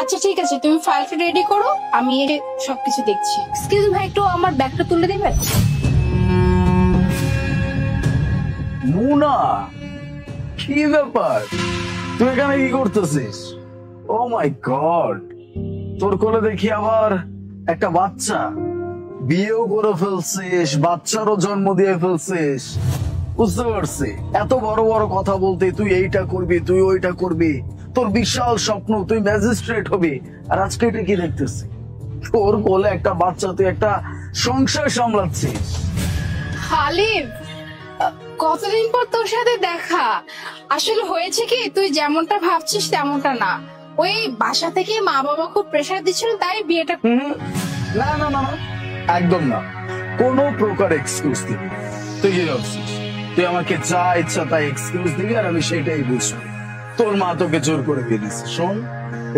আচ্ছা ঠিক আছে, তুমি ফাইলটা রেডি করো, আমি সবকিছু দেখছি। এক্সকিউজ ভাই, একটু আমার ব্যাগটা তুলে দেবেন? মুনা, কি ব্যাপার? তুই এখানে কি করতেছিস? ও মাই গড, তোর কোলে দেখি আবার একটা বাচ্চা। বিয়েও করে ফেলছিস, বাচ্চারও জন্ম দিয়ে ফেলছিস। বুঝতে পারছি, এত বড় বড় কথা বলতে তুই এইটা করবি, তুই ওইটা করবি, তোর বিশাল স্বপ্ন, তুই ম্যাজিস্ট্রেট হবি। আর আজকে এটা কি দেখতেছি? তোর কোলে একটা বাচ্চা, তুই একটা সংসার সামলাচ্ছিস। হালিম, কতদিন পর তোর সাথে দেখা। আসলে হয়েছে কি, তুই যেমনটা ভাবছিস তেমনটা না। ওই বাসা থেকে মা বাবা খুব প্রেসার দিচ্ছিল, তাই বিয়েটা। না না না না, একদম না। কোন প্রকার এক্সকিউজ দিবি? তুই কি ভাবছিস তুই আমাকে যা ইচ্ছা তাই এক্সকিউজ দিবি আর আমি সেটাই বুঝবো? তোর মা তোকে জোর করে দিয়ে দিচ্ছে। শোন,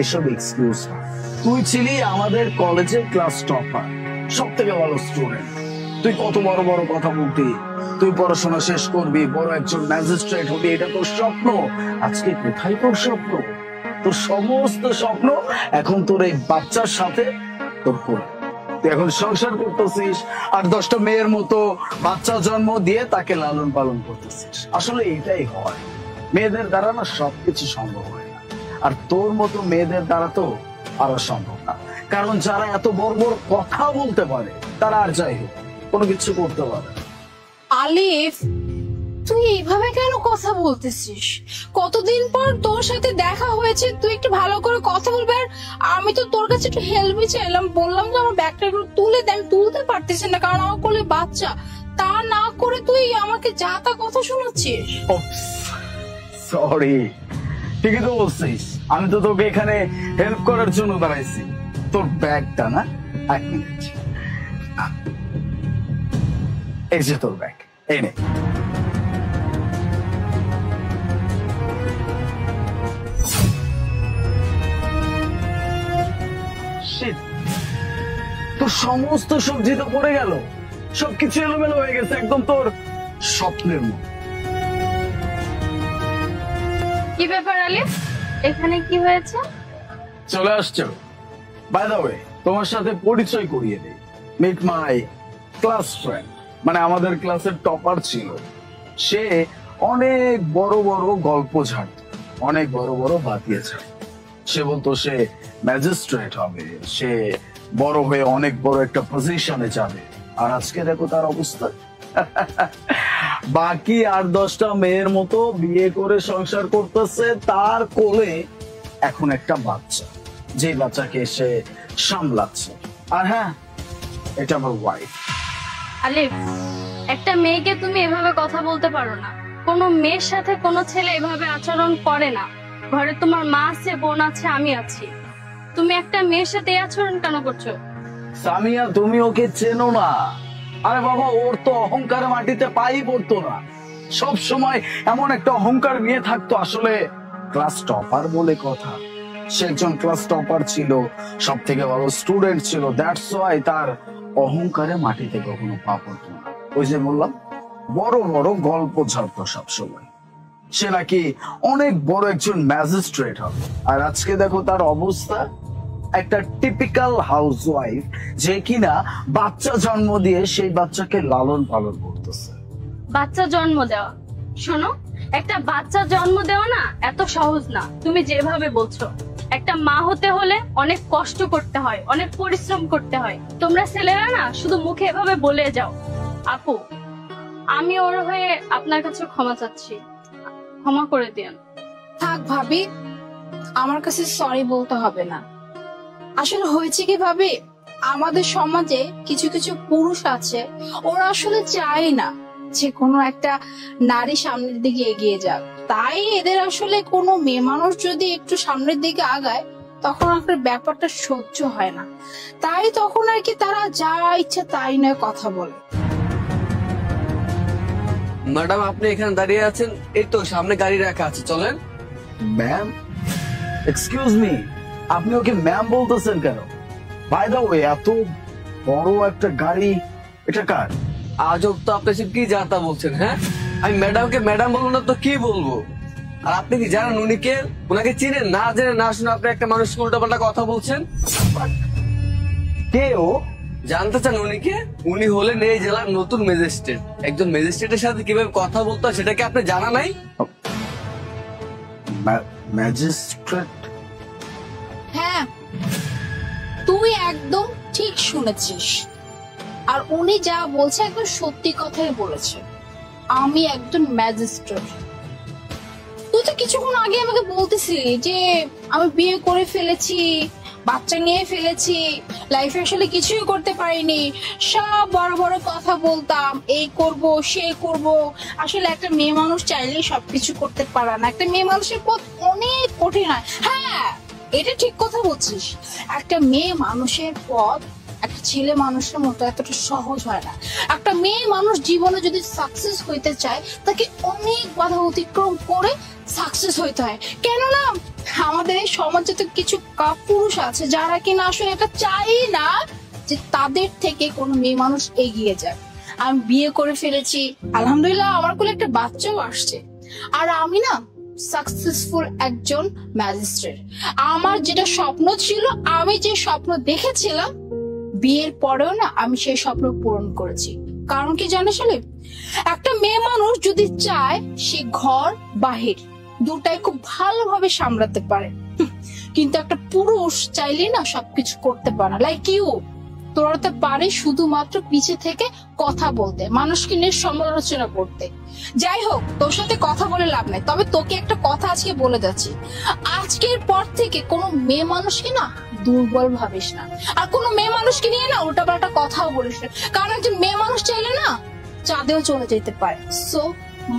এসব এক্সকিউজ না। তুই ছিলি আমাদের কলেজের ক্লাস টপার, সব থেকে ভালো স্টুডেন্ট। তুই কত বড় বড় কথা বলতি, তুই পড়াশোনা শেষ করবি, বড় একজন ম্যাজিস্ট্রেট হবি, এটা তোর স্বপ্ন। আজকে কোথায় তোর স্বপ্ন? তোর সমস্ত স্বপ্ন এখন তোর এই বাচ্চার সাথে তোর কোলে। তুই এখন সংসার করতেছিস আর 10টা মেয়ের মতো বাচ্চা জন্ম দিয়ে তাকে লালন পালন করতেছিস। আসলে এটাই হয়, মেয়েদের দ্বারা না সবকিছু সম্ভব হয় না। আর তোর মতো মেয়েদের দ্বারা তো আরো সম্ভব না, কারণ যারা এত বড় বড় কথা বলতে পারে তারা আর যাই হোক কোনো কিছু করতে পারে। আলিফ, তুই এইভাবে কেন কথা বলতেছিস? কতদিন পর তোর সাথে দেখা হয়েছে, তুই একটু ভালো করে কথা বলবে। আর আমি তো তোর কাছে একটু হেল্পই চাইলাম, বললাম যে আমার ব্যাগটা একটু তুলে দে। আমি তুলতে পারতেছি না, কারণ আমার কোলে বাচ্চা। তা না করে তুই আমাকে যা তা কথা শোনাচ্ছিস। সরি, ঠিকই তো বলছিস, আমি তো তোকে এখানে হেল্প করার জন্য দাঁড়াইছি। তোর ব্যাগটা না, এক মিনিট, এই যে তোর ব্যাগ, এই নে। তোর সমস্ত সবজি তো পড়ে গেল, সবকিছু এলোমেলো হয়ে গেছে, একদম তোর স্বপ্নের মতো। কি ব্যাপার আলিফ, এখানে কি হয়েছে? চলে আসছো? বাই দ্য ওয়ে, তোমার সাথে পরিচয় করিয়ে দেই। মিট মাই ক্লাস ফ্রেন্ড, মানে আমাদের ক্লাসের টপার ছিল। সে অনেক বড় বড় গল্প ঝাড়ত, অনেক বড় বড় বাতিয়েছে। সে বলতো সে ম্যাজিস্ট্রেট হবে, সে বড় হয়ে অনেক বড় একটা পজিশনে যাবে। আর আজকে দেখো তার অবস্থা। বাকি 8-10টা মেয়ের মতো বিয়ে করে সংসার করতেছে, তার কোলে এখন একটা বাচ্চা, যে বাচ্চাকে সে সামলাচ্ছে। আর হ্যাঁ, এটা আমার ওয়াইফ। আলিফ, একটা মেয়েকে তুমি এভাবে কথা বলতে পারো না। কোনো মেয়ের সাথে কোনো ছেলে এভাবে আচরণ করে না। ঘরে তোমার মা আছে, বোন আছে, আমি আছি। তুমি একটা মেয়ের সাথে এই আচরণ কেন করছো? সামিয়া, তুমি ওকে চেনো না। আরে বাবা, ওর তো অহংকারে মাটিতে পাই পড়তো না। সব সময় এমন একটা অহংকার নিয়ে থাকতো। আসলে ক্লাস টপার বলে কথা, সে একজন ক্লাস টপার ছিল, সব থেকে ভালো স্টুডেন্ট ছিল। দ্যাটস ওয়াই তার অহংকারে মাটিতে কখনো পা পড়তো না। ওই যে বললাম, বড় বড় গল্প ঝাড়তো সবসময়। সে নাকি অনেক বড় একজন ম্যাজিস্ট্রেট হবে। আর আজকে দেখো তার অবস্থা, একটা টিপিক্যাল হাউসওয়াইফ, যে কিনা বাচ্চা জন্ম দিয়ে সেই বাচ্চাকে লালন পালন করতেছে। বাচ্চা জন্ম দেওয়া, শোনো, একটা বাচ্চা জন্ম দেওয়া না এত সহজ না তুমি যেভাবে বলছো। একটা মা হতে হলে অনেক কষ্ট করতে হয়, অনেক পরিশ্রম করতে হয়। তোমরা ছেলেরা না শুধু মুখে এভাবে বলে যাও। আপু, আমি ওর হয়ে আপনার কাছে ক্ষমা চাচ্ছি, ক্ষমা করে দিন। থাক ভাবি, আমার কাছে সরি বলতে হবে না। আসলে হয়েছে কি ভাবি, আমাদের সমাজে কিছু কিছু পুরুষ আছে, ওরা আসলে চায় না যে কোনো একটা নারী সামনের দিকে এগিয়ে যাক। তাই এদের আসলে কোনো মেয়ে মানুষ যদি একটু সামনের দিকে আগায়, তখন আপনার ব্যাপারটা সহ্য হয় না। তাই তখন আর কি তারা যা ইচ্ছে তাই নয় কথা বলে। ম্যাডাম, আপনি এখানে দাঁড়িয়ে আছেন, এই তো সামনে গাড়ি রাখা আছে, চলেন। ম্যাম, এক্সকিউজ মি, আপনি ওকে ম্যাম বলতেছেন কেন? বাই দ্য ওয়ে, এত বড় একটা গাড়ি, এটা কার? আজব তো, আপনি সব কি যাতা বলছেন? হ্যাঁ, আমি ম্যাডামকে ম্যাডাম বলবো না তো কি বলবো? আর আপনি কি জানেন উনিকে? ওনাকে চিনেন না? জেনে না শুনে আপনি একটা মানুষকে উল্টাপাল্টা কথা বলছেন। কে ও? জানতে চান উনিকে? উনি হলেন এই জেলার নতুন ম্যাজিস্ট্রেট। একজন ম্যাজিস্ট্রেটের সাথে কিভাবে কথা বলতে হয় সেটা কি আপনি জানা নাই? ম্যাজিস্ট্রেট? হ্যাঁ, তুই একদম ঠিক শুনেছিস। আর উনি যা বলছে একদম সত্যি কথাই বলেছে। আমি একজন ম্যাজিস্ট্রেট। তুই তো কিছুক্ষণ আগে আমাকে বলতেছিলি যে আমি বিয়ে করে ফেলেছি, বাচ্চা নিয়ে ফেলেছি, লাইফে আসলে কিছুই করতে পারিনি, সব বড় বড় কথা বলতাম, এই করব সে করব। আসলে একটা মেয়ে মানুষ চাইলেই সবকিছু করতে পারে না, একটা মেয়ে মানুষের পথ অনেক কঠিন হয়। হ্যাঁ, এটা ঠিক কথা বলছিস। একটা মেয়ে মানুষের পথ একটা ছেলে মানুষের মতো এতটা সহজ হয় না। একটা মেয়ে মানুষ জীবনে যদি সাকসেস হইতে চায় তাকে অনেক বাধা অতিক্রম করে সাকসেস হইতে হয়। কেননা আমাদের এই সমাজে তো কিছু পুরুষ আছে যারা কিনা আসলে এটা চাই না যে তাদের থেকে কোনো মেয়ে মানুষ এগিয়ে যায়। আমি বিয়ে করে ফেলেছি, আলহামদুলিল্লাহ আমার কোলে একটা বাচ্চাও আসছে, আর আমি না সাকসেসফুল একজন ম্যাজিস্ট্রেট। আমার যেটা স্বপ্ন ছিল, আমি যে স্বপ্ন দেখেছিলাম, বিয়ের পরেও না আমি সেই স্বপ্ন পূরণ করেছি। কারণ কি জানিস, একটা মেয়ে মানুষ যদি চায় সে ঘর বাহির দুটাই খুব ভালোভাবে সামলাতে পারে, কিন্তু একটা পুরুষ চাইলে না সবকিছু করতে পারে না। লাইক ইউ, তোরা তো পারে শুধুমাত্র পিছে থেকে কথা বলতে, মানুষকে নিয়ে সমালোচনা করতে। যাই হোক, তোর সাথে কথা বলে লাভ নাই, তবে তোকে একটা কথা আজকে বলে যাচ্ছি, আজকের পর থেকে কোনো মেয়ে মানুষকে না দুর্বল ভাবিস না, আর কোনো মেয়ে মানুষকে নিয়ে না উল্টাপাল্টা কথাও বলিস না। কারণ একজন মেয়ে মানুষ চাইলে না চাঁদেও চলে যেতে পারে। So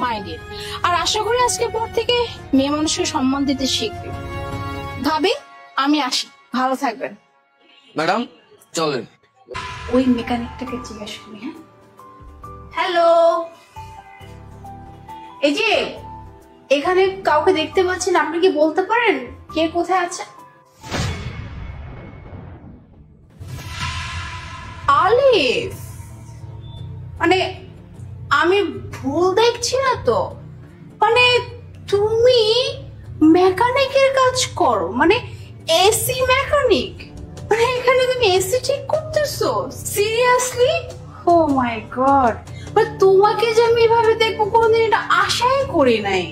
minded. আর আশা করি আজকের পর থেকে মেয়ে মানুষকে সম্মান দিতে শিখবি। ভাবি, আমি আসি, ভালো থাকবেন। ম্যাডাম চলেন। ওই মেকানিকটাকে জিজ্ঞেস করি। হ্যাঁ, হ্যালো, এই যে এখানে কাউকে দেখতে পাচ্ছেন, আপনি কি বলতে পারেন কে কোথায় আছে? আলিফ? মানে আমি ভুল দেখছি না তো? মানে তুমি মেকানিকের কাজ করো? মানে এসি মেকানিক? মানে এখানে তুমি এসি ঠিক করতেছো? সিরিয়াসলি? ও মাই গড, তোমাকে যে আমি এভাবে দেখবো কোনদিন এটা আশাই করি নাই।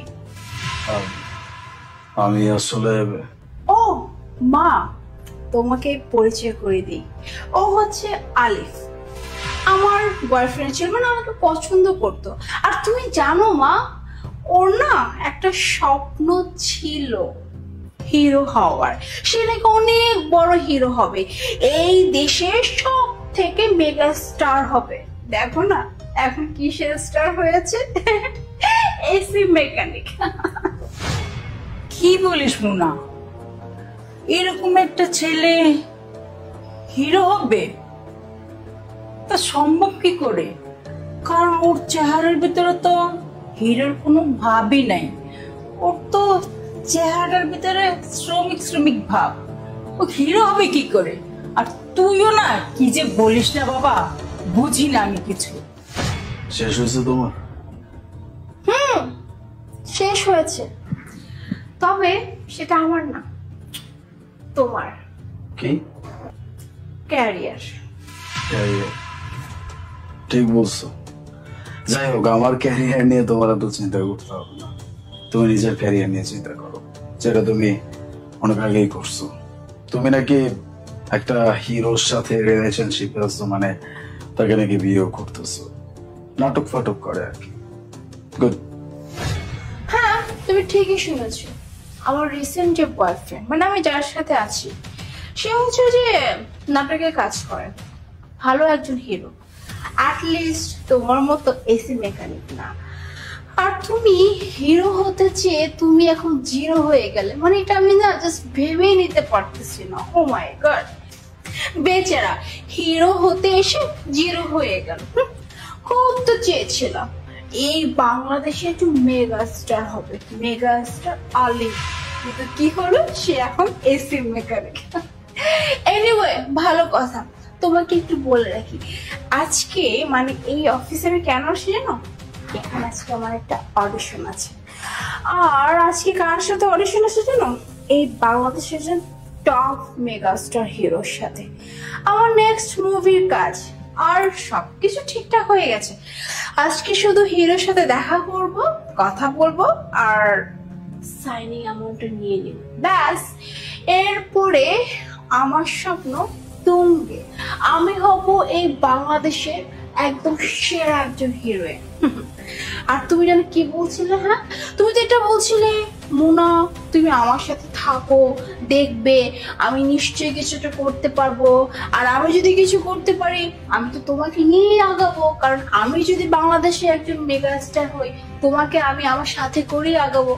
আমি আসলে ও মা, তোমাকে পরিচয় করে দিই, ও হচ্ছে আলিফ, আমার বয়ফ্রেন্ড ছিল, মানে আমাকে পছন্দ করতো। আর তুমি জানো মা, ওর না একটা স্বপ্ন ছিল হিরো হওয়ার। সে নাকি অনেক বড় হিরো হবে, এই দেশের সব থেকে মেগা স্টার হবে। দেখো না এখন কিসের স্টার হয়েছে, এসি মেকানিক। কি বলিস মুনা, এরকম একটা ছেলে হিরো হবে? তা সম্ভব কি করে? কারণ ওর চেহারার ভিতরে তো হিরোর কোনো ভাবই নাই। ওর তো চেহারার ভিতরে শ্রমিক শ্রমিক ভাব। ও হিরো হবে কি করে? আর তুইও না কি যে বলিস না বাবা, বুঝি না আমি কিছু। শেষ হয়েছে তোমার? শেষ হয়েছে, তবে সেটা আমার না, তোমার। কি? ক্যারিয়ার। ঠিক বলছো। যাই হোক, আমার ক্যারিয়ার নিয়ে তোমার এত চিন্তা করতে হবে না। তুমি নিজের ক্যারিয়ার নিয়ে চিন্তা করো, যেটা তুমি অনেক আগেই করছো। তুমি নাকি একটা হিরোর সাথে রিলেশনশিপে আছো, মানে তাকে নাকি বিয়েও করতেছো। নাটক ফাটক করে আর কি। গুড। হ্যাঁ, তুমি ঠিকই শুনেছো। আমার রিসেন্ট যে বয়ফ্রেন্ড, মানে আমি যার সাথে আছি, সে হচ্ছে যে নাটকে কাজ করে, ভালো একজন হিরো। অ্যাটলিস্ট তোমার মতো এসি মেকানিক না। আর তুমি হিরো হতে চেয়ে তুমি এখন জিরো হয়ে গেলে, মানে এটা আমি না জাস্ট ভেবেই নিতে পারতেছি না। ও মাই গড, বেচারা হিরো হতে এসে জিরো হয়ে গেল। খুব তো চেয়েছিলাম এই বাংলাদেশে একটু মেগা স্টার হবে, মেগা স্টার আলিফ, কিন্তু কি হলো, সে এখন এসি মেকানিক। এনিওয়ে, ভালো কথা। তোমাকে একটু বলে রাখি, আজকে মানে এই অফিসে আমি কেন আসি জানো? এখানে আজকে আমার একটা অডিশন আছে। আর আজকে কার সাথে অডিশন আছে জানো? এই বাংলাদেশের যে টপ মেগাস্টার হিরোর সাথে আমার নেক্সট মুভির কাজ। আর সবকিছু ঠিকঠাক হয়ে গেছে। আজকে শুধু হিরোর সাথে দেখা করব, কথা বলবো আর সাইনিং অ্যামাউন্টটা নিয়ে নিব, ব্যাস। এরপরে আমার স্বপ্ন তুঙ্গে, আমি হব এই বাংলাদেশের একদম সেরা একজন হিরোইন। আর তুমি জানো কি বলছিলে? হ্যাঁ, তুমি তো এটা বলছিলে মুনা তুমি আমার সাথে থাকো, দেখবে আমি নিশ্চয়ই কিছুটা করতে পারবো। আর আমি যদি কিছু করতে পারি আমি তো তোমাকে নিয়েই আগাবো, কারণ আমি যদি বাংলাদেশে একজন মেগাস্টার হই তোমাকে আমি আমার সাথে করেই আগাবো।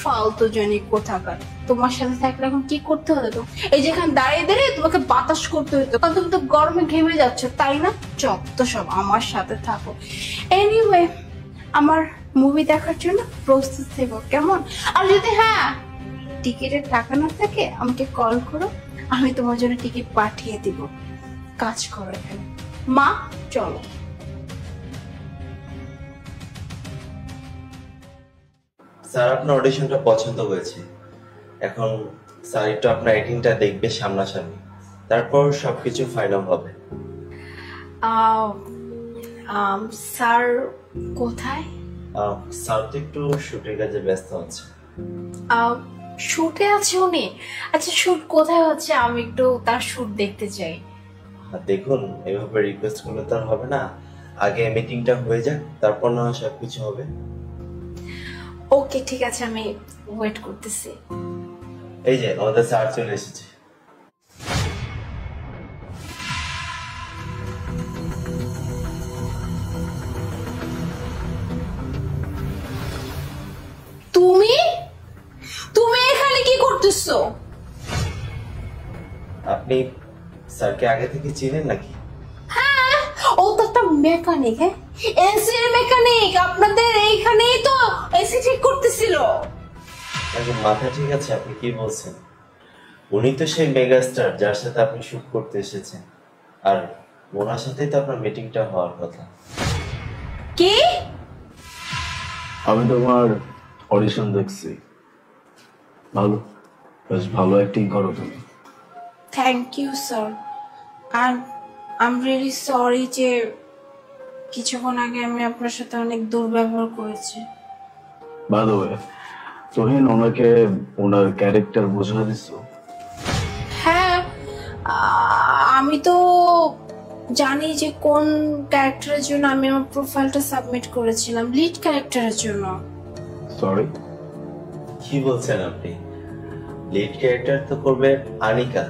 ফালতু জনি কোথাকার, তোমার সাথে থাকলে এখন কি করতে হতো? তো এই যেখানে দাঁড়িয়ে দাঁড়িয়ে তোমাকে বাতাস করতে হতো, কারণ তুমি তো গরমে ঘেমে যাচ্ছ, তাই না? যত সব, আমার সাথে থাকো। এনিওয়ে, আমার মুভি দেখার জন্য প্রস্তুত থেকো, কেমন? আর যদি টিকিটের টাকা না থাকে আমাকে কল করো, আমি তোমার জন্য টিকিট পাঠিয়ে দিব। কাজ করো এখানে। মা চলো। স্যার আপনার অডিশনটা পছন্দ হয়েছে, এখন স্যার একটু আপনার অ্যাক্টিংটা দেখবে সামনাসামনি, তারপর সবকিছু ফাইনাল হবে। স্যার কোথায়? স্যার তো একটু শুটের কাজে ব্যস্ত আছে। শুটে আছে উনি? আচ্ছা, শুট কোথায় হচ্ছে? আমি একটু তার শুট দেখতে চাই। আর দেখুন, এভাবে রিকোয়েস্ট করলে তো আর হবে না, আগে মিটিংটা হয়ে যাক, তারপর না হয় সবকিছু হবে। ওকে, ঠিক আছে, আমি ওয়েট করতেছি। এই যে আমাদের স্যার চলে এসেছে। তুমি তুমি এখানে কি করতেছো? আপনি স্যারকে আগে থেকে চিনেন নাকি? হ্যাঁ, ও তো একটা মেকানিক। হ্যাঁ, এসির মেকানিক। আপনাদের এইখানেই তো এসি ঠিক করতেছিল। এখন মাথা ঠিক আছে? আপনি কি বলছেন? উনি তো সেই মেগাস্টার যার সাথে আপনি শুট করতে এসেছেন, আর ওনার সাথেই তো আপনার মিটিংটা হওয়ার কথা। কি? আমি তোমার অডিশন দেখছি, ভালো, বেশ ভালো অ্যাক্টিং করো তুমি। Thank you sir. I am really sorry যে কিছুক্ষণ আগে আমি আপনার সাথে অনেক দুর্ব্যবহার করেছি। বাই দ্য ওয়ে, তুহিন ওনাকে ওনার ক্যারেক্টার বোঝা দিছো? হ্যাঁ, আমি তো জানি যে কোন ক্যারেক্টারের জন্য আমি আমার প্রোফাইলটা সাবমিট করেছিলাম, লিড ক্যারেক্টারের জন্য। সরি, কি বলছেন আপনি? লিড ক্যারেক্টার তো করবে আনিকা।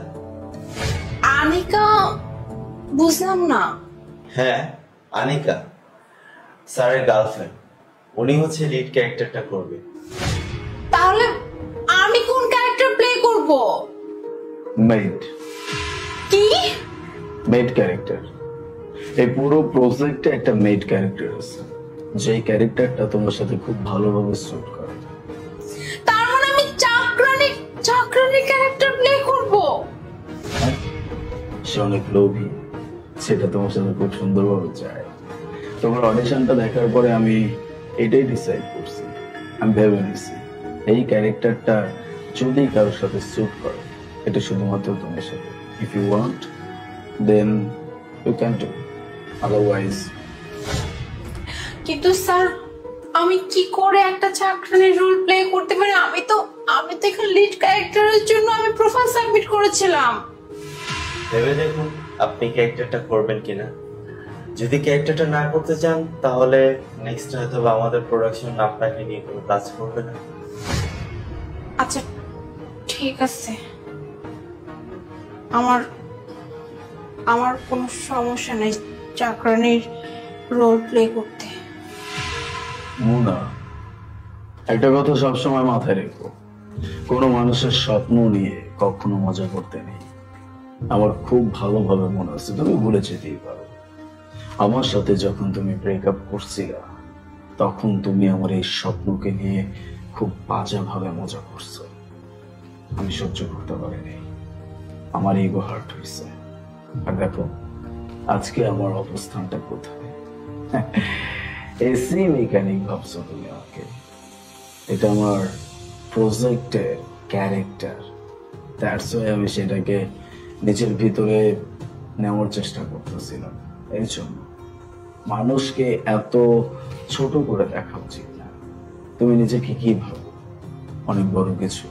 আনিকা? বুঝলাম না। হ্যাঁ, আনিকা স্যারের গার্লফ্রেন্ড, উনি হচ্ছে লিড ক্যারেক্টারটা করবে। তাহলে আমি কোন ক্যারেক্টার প্লে করব? মেড। কি? Made character. এই পুরো প্রজেক্টে একটা মেড ক্যারেক্টার আছে, যেই ক্যারেক্টারটা তোমার সাথে খুব ভালোভাবে স্যুট করে। তার মানে আমি চাকরানি ক্যারেক্টার প্লে করব? সে অনেক লোভী, সেটা তোমার সাথে খুব সুন্দরভাবে যায়। তোমার অডিশনটা দেখার পরে আমি এটাই ডিসাইড করছি, আমি ভেবে নিছি এই ক্যারেক্টারটা যদি কারোর সাথে স্যুট করে, এটা শুধুমাত্র তোমার সাথে। If you want then you can do, otherwise. কিন্তু স্যার, আমি কি করে একটা চাকরানির রোল প্লে করতে পারি? আমি তো এখানে লিড ক্যারেক্টারের জন্য আমি প্রোফাইল সাবমিট করেছিলাম। ভেবে দেখুন আপনি ক্যারেক্টারটা করবেন কিনা। যদি ক্যারেক্টারটা না করতে চান তাহলে নেক্সট হয়তো আমাদের প্রোডাকশন আপনাকে নিয়ে কোনো কাজ করবে না। আচ্ছা, ঠিক আছে, আমার কোনো সমস্যা নেই চাকরানির রোল প্লে করতে। মুনা, একটা কথা সবসময় মাথায় রেখো, কোনো মানুষের স্বপ্ন নিয়ে কখনো মজা করতে নেই। আমার খুব ভালোভাবে মনে আছে, তুমি ভুলে যেতেই পারো, আমার সাথে যখন তুমি ব্রেকআপ করছিলা তখন তুমি আমার এই স্বপ্নকে নিয়ে খুব বাজেভাবে মজা করছো। আমি সহ্য করতে পারিনি, আমার ইগো হার্ট হয়েছে। আর দেখো আজকে আমার অবস্থানটা কোথায়। এসি মেকানিক ভাবছো তুমি আমাকে, এটা আমার প্রজেক্টের ক্যারেক্টার, দ্যাটস ওয়াই আমি সেটাকে নিজের ভিতরে নেওয়ার চেষ্টা করতেছিলাম। এই জন্য মানুষকে এত ছোট করে দেখা উচিত না। তুমি নিজেকে কি ভাবো? অনেক বড় কিছু।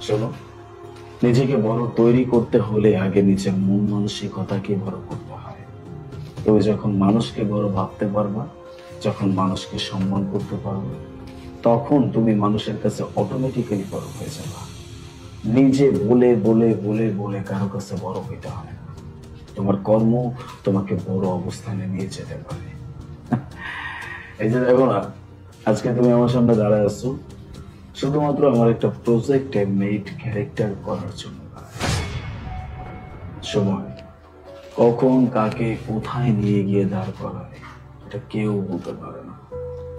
শোনো, নিজেকে বড় তৈরি করতে হলে আগে নিজের মন মানসিকতাকে বড় করতে হয়। তুমি যখন মানুষকে বড় ভাবতে পারবা, যখন মানুষকে সম্মান করতে পারবে, তখন তুমি মানুষের কাছে অটোমেটিক্যালি বড় হয়ে যাবা। নিজে বলে বলে বলে বলে কারো কাছে বড় হইতে হয় না। তোমার কর্ম তোমাকে বড় অবস্থানে নিয়ে যেতে পারে। এই যে দেখো না, আজকে তুমি আমার সামনে দাঁড়ায় আছো শুধুমাত্র আমার একটা প্রজেক্টে মেড ক্যারেক্টার করার জন্য। সময় কখন কাকে কোথায় নিয়ে গিয়ে দাঁড় করায় এটা কেউ বলতে পারে না।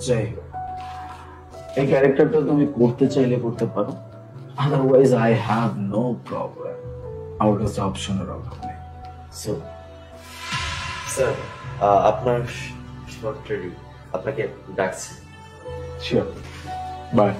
যাই হোক, এই ক্যারেক্টারটা তুমি করতে চাইলে করতে পারো, otherwise I have no problem. আমার কাছে অপশনের অভাব নেই। সো স্যার, আপনার শর্ট রেডি, আপনাকে ডাকছে। Sure, by.